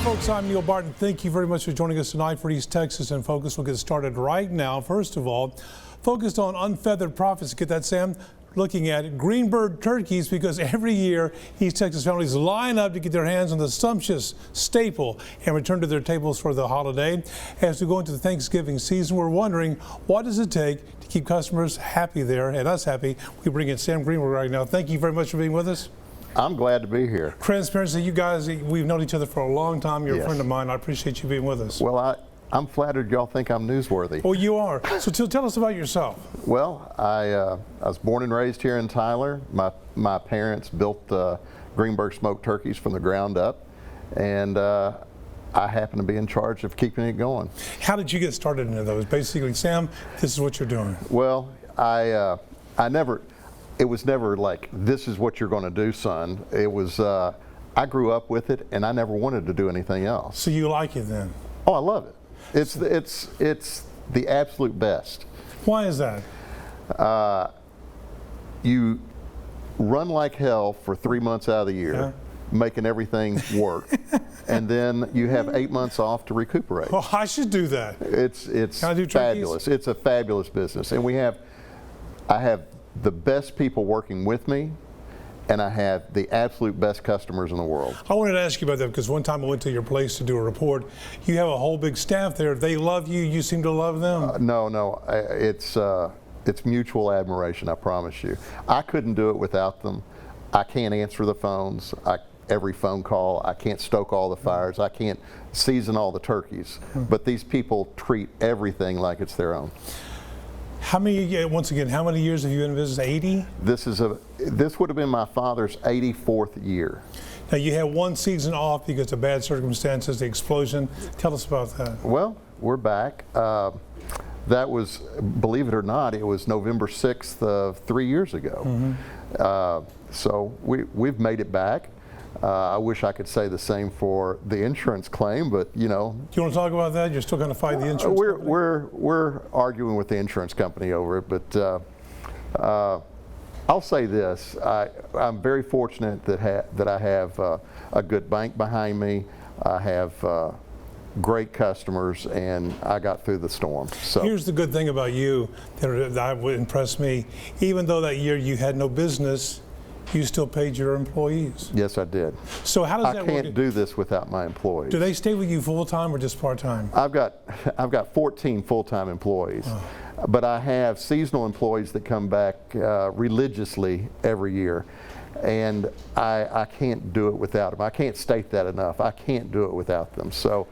Folks, I'm Neil Barton. Thank you very much for joining us tonight for East Texas in Focus. We'll get started right now. First of all, focused on unfeathered profits. Get that, Sam? Looking at Greenbird turkeys, because every year East Texas families line up to get their hands on the sumptuous staple and return to their tables for the holiday. As we go into the Thanksgiving season, we're wondering, what does it take to keep customers happy there and us happy? We bring in Sam Greenberg right now. Thank you very much for being with us. I'm glad to be here. Transparency, you guys, we've known each other for a long time. You're Yes. a friend of mine. I appreciate you being with us. Well, I'm flattered y'all think I'm newsworthy. Oh, you are. So tell us about yourself. Well, I was born and raised here in Tyler. My parents built Greenberg smoked turkeys from the ground up, and I happen to be in charge of keeping it going. How did you get started into those? Basically, Sam, this is what you're doing. Well, it was never like, this is what you're going to do, son. It was, I grew up with it, and I never wanted to do anything else. So you like it then? Oh, I love it. It's the absolute best. Why is that? You run like hell for 3 months out of the year, Yeah. making everything work, and then you have 8 months off to recuperate. Well, I should do that. It's Can I do turkeys? fabulous. It's a fabulous business, and I have the best people working with me, and I have the absolute best customers in the world. I wanted to ask you about that because one time I went to your place to do a report. You have a whole big staff there. They love you. You seem to love them. No, it's mutual admiration, I promise you. I couldn't do it without them. I can't answer the phones, every phone call. I can't stoke all the fires. I can't season all the turkeys. But these people treat everything like it's their own. Once again, how many years have you been in business? 80? This would have been my father's 84th year. Now, you had one season off because of bad circumstances, the explosion. Tell us about that. Well, we're back. That was, believe it or not, it was November 6th of 3 years ago. So we've made it back. I wish I could say the same for the insurance claim, but you know. Do you want to talk about that? You're still going to fight the insurance company? We're arguing with the insurance company over it, but I'll say this: I'm very fortunate that I have a good bank behind me. I have great customers, and I got through the storm. So here's the good thing about you that would impress me. Even though that year you had no business, you still paid your employees. Yes, I did. So how does that work? I can't do this without my employees. Do they stay with you full time or just part time? I've got 14 full-time employees, but I have seasonal employees that come back religiously every year, and I can't do it without them. I can't state that enough. I can't do it without them. So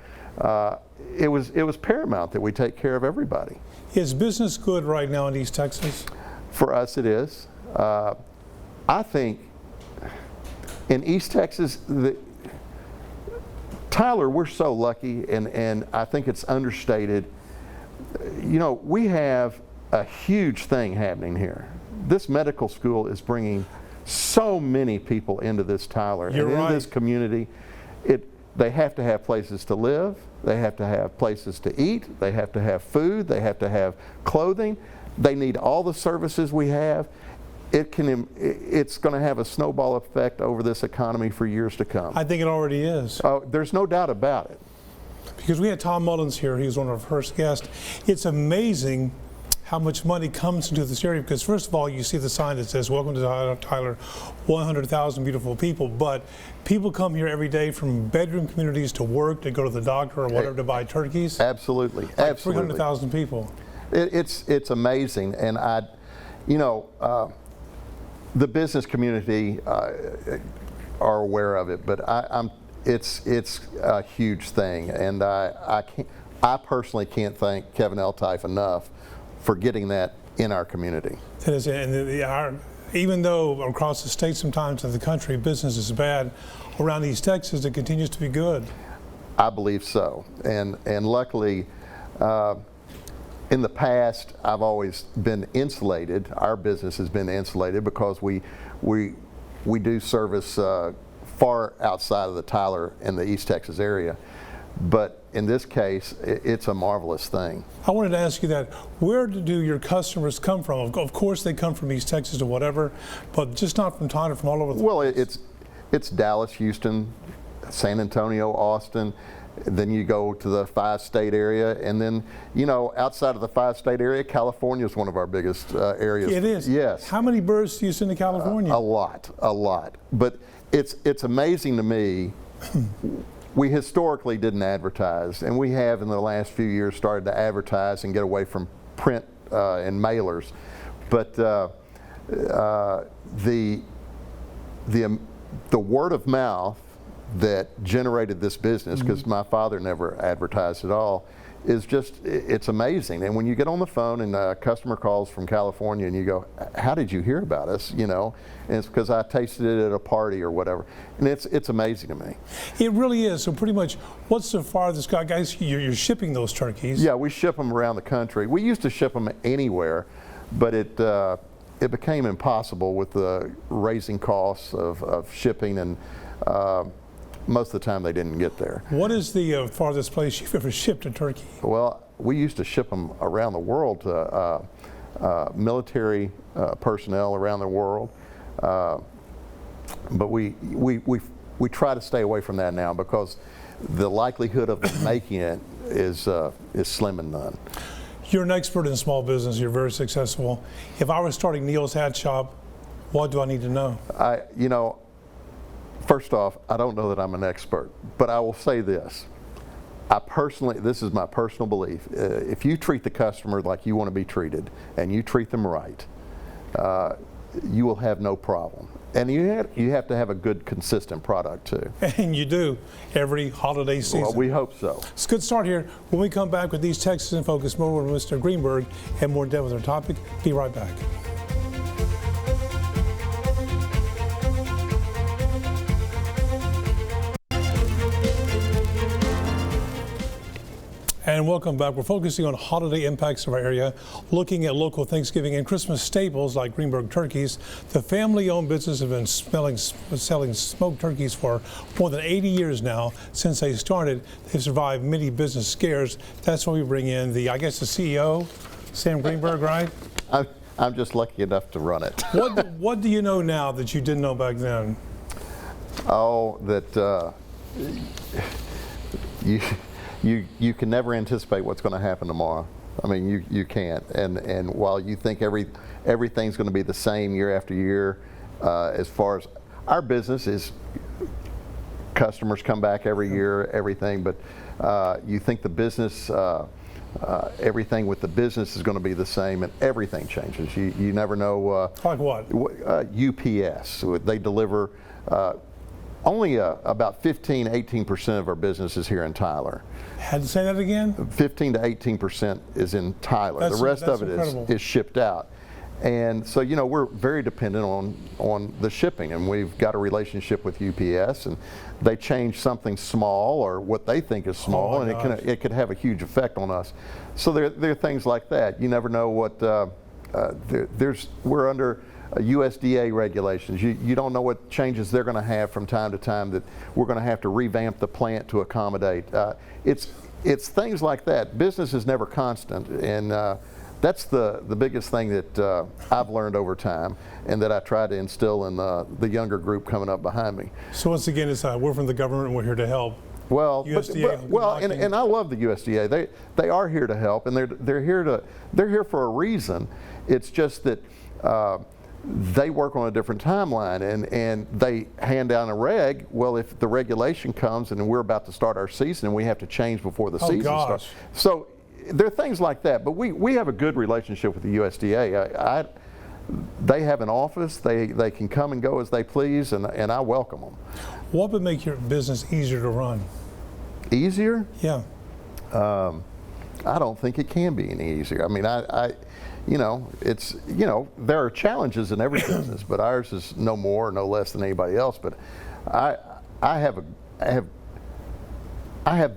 it was paramount that we take care of everybody. Is business good right now in East Texas? For us, it is. I think in East Texas, Tyler, we're so lucky, and I think it's understated. You know, we have a huge thing happening here. This medical school is bringing so many people into this Tyler and into this community. They have to have places to live. They have to have places to eat. They have to have food. They have to have clothing. They need all the services we have. It's going to have a snowball effect over this economy for years to come. I think it already is. There's no doubt about it. Because we had Tom Mullins here, he was one of our first guests. It's amazing how much money comes into this area, because first of all, you see the sign that says, "Welcome to Tyler, 100,000 beautiful people," but people come here every day from bedroom communities to work, to go to the doctor or whatever, to buy turkeys. Absolutely, like absolutely. 300,000 people. It's amazing, and the business community are aware of it, but it's a huge thing, and I personally can't thank Kevin Eltife enough for getting that in our community. That is, and even though across the state sometimes in the country business is bad, around East Texas it continues to be good. I believe so, and luckily. In the past, I've always been insulated. Our business has been insulated because we do service far outside of the Tyler and the East Texas area. But in this case, it's a marvelous thing. I wanted to ask you that. Where do your customers come from? Of course, they come from East Texas or whatever, but just not from Tyler, from all over the place. Well, it's Dallas, Houston, San Antonio, Austin. Then you go to the 5-state area, and then, you know, outside of the 5-state area, California is one of our biggest areas. It is. Yes. How many birds do you send to California? A lot. But it's amazing to me. We historically didn't advertise, and we have in the last few years started to advertise and get away from print and mailers. But the word of mouth that generated this business, because my father never advertised at all, is just, it's amazing. And when you get on the phone and a customer calls from California and you go, how did you hear about us, you know, and it's because I tasted it at a party or whatever, and it's amazing to me. It really is. So pretty much, what's the farthest, guys, you're shipping those turkeys? Yeah, we ship them around the country. We used to ship them anywhere, but it became impossible with the raising costs of shipping, and most of the time they didn't get there. What is the farthest place you've ever shipped a turkey? Well, we used to ship them around the world to military personnel around the world, but we try to stay away from that now because the likelihood of them making it is slim and none. You're an expert in small business. You're very successful. If I was starting Neil's Hat Shop, what do I need to know? You know, first off, I don't know that I'm an expert, but I will say this. This is my personal belief. If you treat the customer like you want to be treated and you treat them right, you will have no problem. And you have to have a good, consistent product too. And you do every holiday season. Well, we hope so. It's a good start here. When we come back with these Texas in Focus, more with Mr. Greenberg and more in depth with our topic. Be right back. And welcome back. We're focusing on holiday impacts of our area, looking at local Thanksgiving and Christmas staples like Greenberg turkeys. The family-owned business has been selling smoked turkeys for more than 80 years now. Since they started, they've survived many business scares. That's why we bring in the CEO, Sam Greenberg, right? I'm just lucky enough to run it. What do you know now that you didn't know back then? Oh, that you can never anticipate what's going to happen tomorrow. I mean, you can't. And while you think everything's going to be the same year after year, as far as our business is, customers come back every year, everything. But you think the business, everything with the business is going to be the same, and everything changes. You never know. Like what? UPS. They deliver. Only about 18% of our business is here in Tyler. Had to say that again? 15 to 18% is in Tyler. The rest of it is shipped out. And so, you know, we're very dependent on the shipping, and we've got a relationship with UPS, and they change something small or what they think is small, and it could have a huge effect on us. So there are things like that. You never know what, we're under USDA regulations. You don't know what changes they're going to have from time to time that we're going to have to revamp the plant to accommodate. It's things like that. Business is never constant, and that's the biggest thing that I've learned over time, and that I try to instill in the younger group coming up behind me. So once again, it's we're from the government and we're here to help. Well, USDA, and I love the USDA. They are here to help, and they're here for a reason. It's just that they work on a different timeline, and they hand down a reg. Well, if the regulation comes and we're about to start our season and we have to change before the season starts. So there are things like that, but we have a good relationship with the USDA. They have an office. They can come and go as they please, and I welcome them. What would make your business easier to run? Easier? Yeah. I don't think it can be any easier. I mean, you know, there are challenges in every business, but ours is no more or no less than anybody else. But I have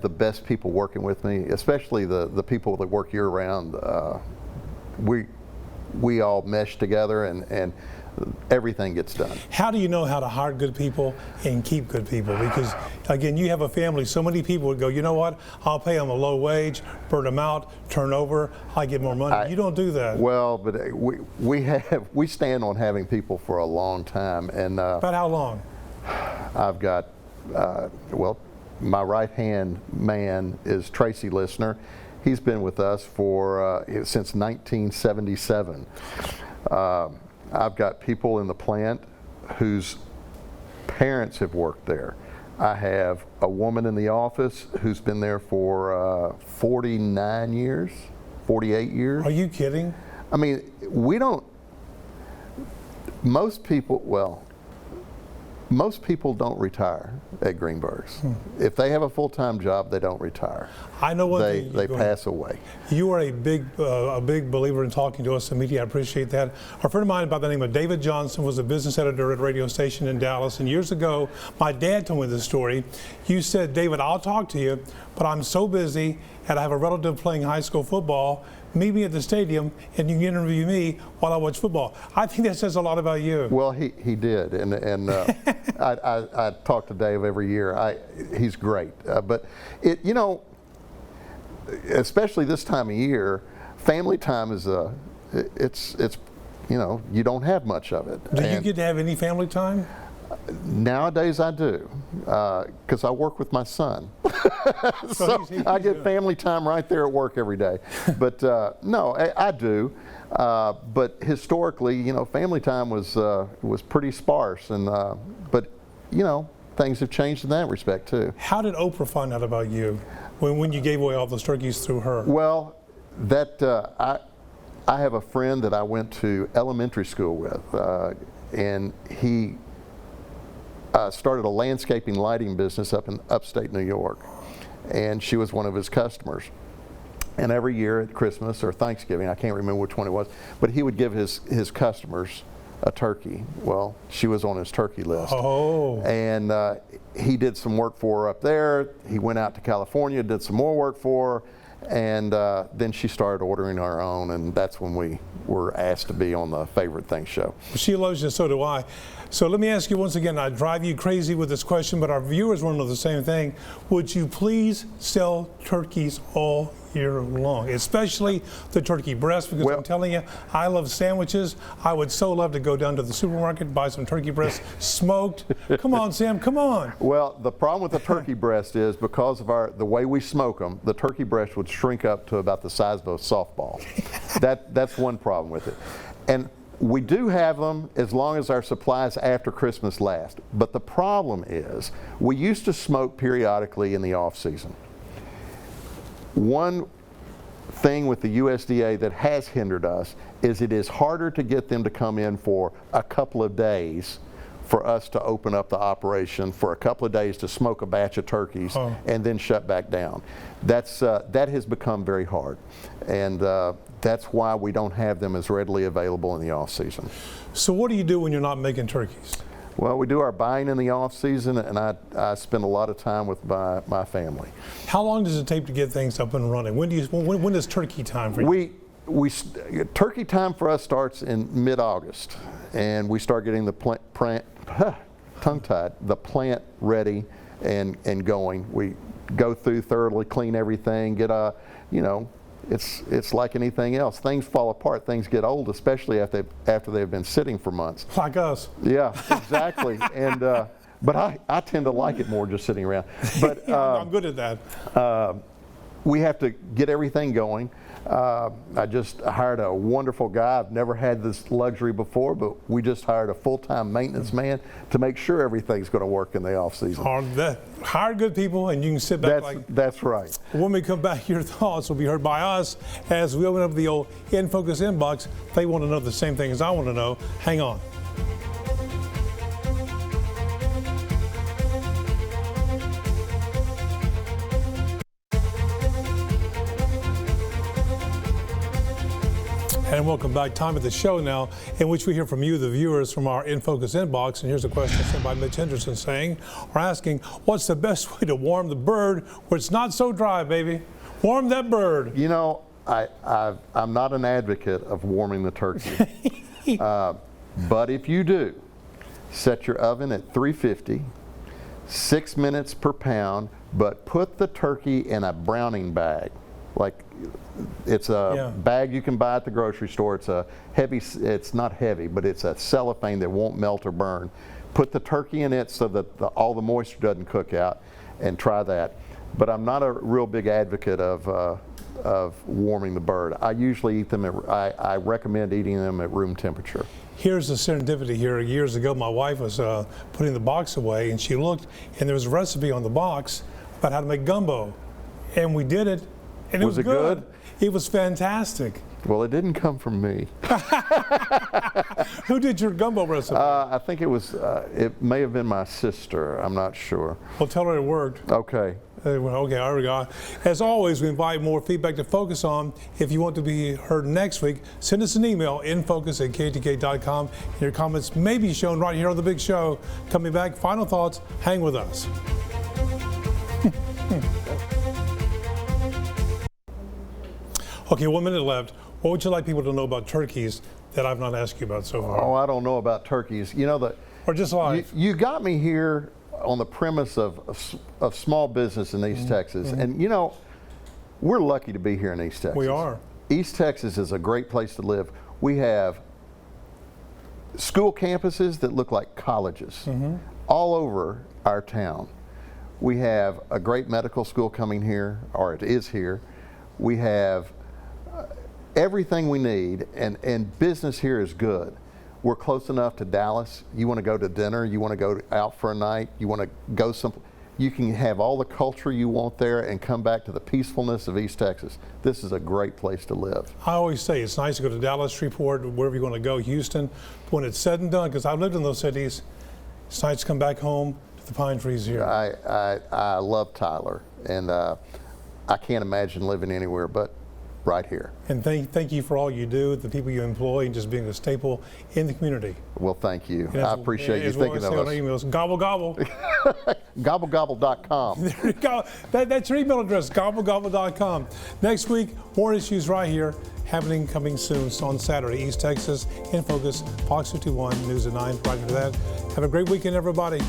the best people working with me, especially the people that work year round. We all mesh together, and everything gets done. How do you know how to hire good people and keep good people? Because again, you have a family. So many people would go, you know what? I'll pay them a low wage, burn them out, turn over. I get more money. You don't do that. Well, but we stand on having people for a long time, and about how long? I've got well, my right-hand man is Tracy Listener. He's been with us since 1977. I've got people in the plant whose parents have worked there. I have a woman in the office who's been there for 49 years, 48 years. Are you kidding? I mean, most people don't retire at Greenberg's. If they have a full-time job, they don't retire. I know one thing. They pass away. You are a big believer in talking to us, the media. I appreciate that. A friend of mine by the name of David Johnson was a business editor at a radio station in Dallas. And years ago, my dad told me this story. You said, David, I'll talk to you, but I'm so busy and I have a relative playing high school football. Meet me at the stadium and you can interview me while I watch football. I think that says a lot about you. Well, he did, and I talk to Dave every year. He's great, but especially this time of year, family time is you don't have much of it. Do you get to have any family time? Nowadays I do, because I work with my son. So I get family time right there at work every day. But no, I do. But historically, family time was pretty sparse, and but things have changed in that respect too. How did Oprah find out about you when you gave away all those turkeys through her? Well, I have a friend that I went to elementary school with, and he started a landscaping lighting business up in upstate New York, and she was one of his customers. And every year at Christmas or Thanksgiving, I can't remember which one it was, but he would give his customers a turkey. Well, she was on his turkey list. Oh. And he did some work for her up there. He went out to California, did some more work for her, and then she started ordering our own, and that's when we were asked to be on the Favorite Things show. She loves you, so do I. So let me ask you once again, I drive you crazy with this question, but our viewers want to know the same thing. Would you please sell turkeys all year long, especially the turkey breast? Because I'm telling you, I love sandwiches. I would so love to go down to the supermarket, buy some turkey breasts smoked. Come on, Sam, come on. Well, the problem with the turkey breast is because of the way we smoke them, the turkey breast would shrink up to about the size of a softball. That's one problem with it. And we do have them as long as our supplies after Christmas last. But the problem is, we used to smoke periodically in the off season. One thing with the USDA that has hindered us is it is harder to get them to come in for a couple of days for us to open up the operation for a couple of days to smoke a batch of turkeys and then shut back down. That has become very hard, and that's why we don't have them as readily available in the off season. So what do you do when you're not making turkeys? Well, we do our buying in the off season, and I spend a lot of time with my family. How long does it take to get things up and running? When is turkey time for you? Turkey time for us starts in mid-August, and we start getting the plant ready and going. We go through thoroughly, clean everything, get it's like anything else. Things fall apart, things get old, especially after they've been sitting for months. Like us. Yeah, exactly. And but I tend to like it more just sitting around. But I'm good at that. We have to get everything going. I just hired a wonderful guy. I've never had this luxury before, but we just hired a full-time maintenance man to make sure everything's going to work in the off season. Hire good people, and you can sit back That's right. When we come back, your thoughts will be heard by us as we open up the old In Focus inbox. They want to know the same thing as I want to know. Hang on. And welcome back. Time of the show now in which we hear from you, the viewers, from our In Focus inbox. And here's a question sent by Mitch Henderson we're asking, what's the best way to warm the bird where it's not so dry, baby? Warm that bird. I'm not an advocate of warming the turkey. But if you do, set your oven at 350, 6 minutes per pound, but put the turkey in a browning bag, like It's a Yeah. bag you can buy at the grocery store. It's a heavy, it's not heavy, but it's a cellophane that won't melt or burn. Put the turkey in it so that all the moisture doesn't cook out, and try that. But I'm not a real big advocate of warming the bird. I usually eat them I recommend eating them at room temperature. Here's the serendipity here. Years ago, my wife was putting the box away, and she looked, and there was a recipe on the box about how to make gumbo. And we did it, and it was Was it good? It was fantastic. Well, it didn't come from me. Who did your gumbo recipe? I think it may have been my sister. I'm not sure. Well, tell her it worked. Okay. Okay, there we go. As always, we invite more feedback to Focus On. If you want to be heard next week, send us an email, infocus@ktk.com. Your comments may be shown right here on The Big Show. Coming back, final thoughts, hang with us. Okay, 1 minute left. What would you like people to know about turkeys that I've not asked you about so far? Oh, I don't know about turkeys. You know, Or just life? you got me here on the premise of small business in East Texas. And you know, we're lucky to be here in East Texas. We are. East Texas is a great place to live. We have school campuses that look like colleges all over our town. We have a great medical school coming here, or it is here. We have everything we need, and business here is good. We're close enough to Dallas. You want to go to dinner, you want to go out for a night, you want to go you can have all the culture you want there and come back to the peacefulness of East Texas. This is a great place to live. I always say it's nice to go to Dallas, Shreveport, wherever you want to go, Houston. But when it's said and done, because I've lived in those cities, it's nice to come back home to the pine trees here. I love Tyler, and I can't imagine living anywhere but right here. And thank you for all you do, the people you employ, and just being a staple in the community. Well, thank you. And I appreciate you as well thinking as of on us. emails, gobble gobble. Gobblegobble.com. There you go. That's your email address, gobblegobble.com. Next week, more issues right here, coming soon on Saturday, East Texas in Focus, Fox 51 News at 9. Right after that, have a great weekend, everybody.